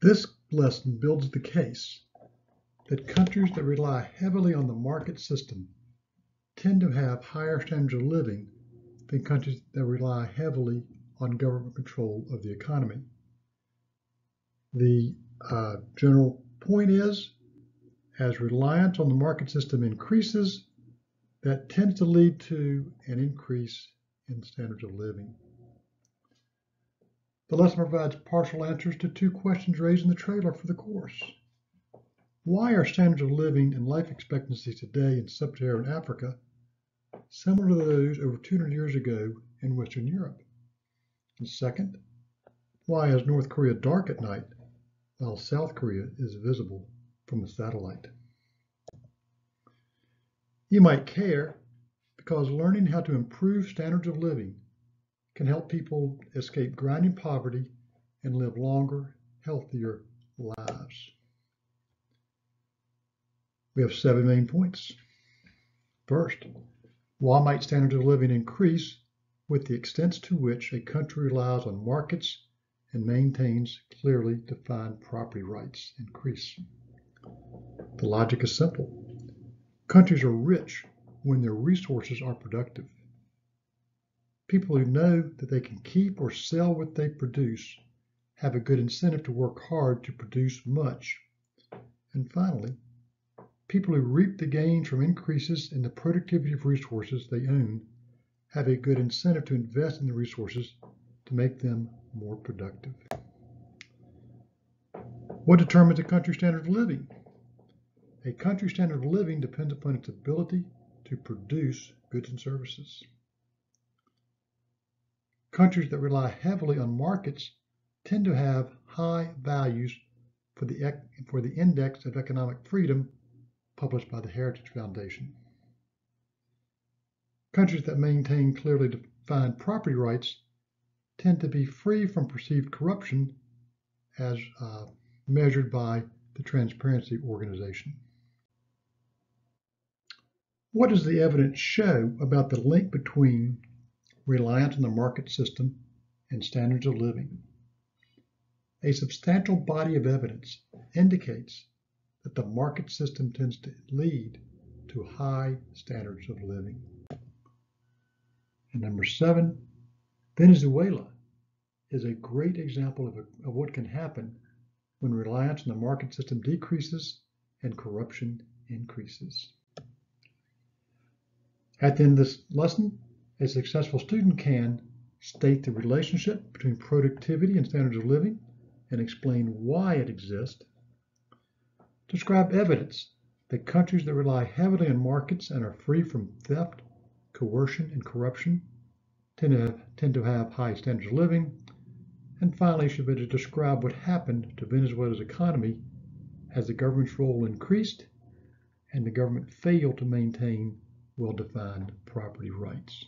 This lesson builds the case that countries that rely heavily on the market system tend to have higher standards of living than countries that rely heavily on government control of the economy. The general point is, as reliance on the market system increases, that tends to lead to an increase in standards of living. The lesson provides partial answers to two questions raised in the trailer for the course. Why are standards of living and life expectancy today in sub-Saharan Africa similar to those over 200 years ago in Western Europe? And second, why is North Korea dark at night while South Korea is visible from a satellite? You might care because learning how to improve standards of living can help people escape grinding poverty and live longer, healthier lives. We have 7 main points. First, why might standards of living increase with the extent to which a country relies on markets and maintains clearly defined property rights increase? The logic is simple. Countries are rich when their resources are productive. People who know that they can keep or sell what they produce have a good incentive to work hard to produce much. And finally, people who reap the gains from increases in the productivity of resources they own have a good incentive to invest in the resources to make them more productive. What determines a country's standard of living? A country's standard of living depends upon its ability to produce goods and services. Countries that rely heavily on markets tend to have high values for the Index of Economic Freedom published by the Heritage Foundation. Countries that maintain clearly defined property rights tend to be free from perceived corruption as measured by the Transparency Organization. What does the evidence show about the link between reliance on the market system and standards of living? A substantial body of evidence indicates that the market system tends to lead to high standards of living. And number 7, Venezuela is a great example of what can happen when reliance on the market system decreases and corruption increases. At the end of this lesson, a successful student can state the relationship between productivity and standards of living and explain why it exists. Describe evidence that countries that rely heavily on markets and are free from theft, coercion, and corruption tend to have high standards of living. And finally, you should be able to describe what happened to Venezuela's economy as the government's role increased and the government failed to maintain well-defined property rights.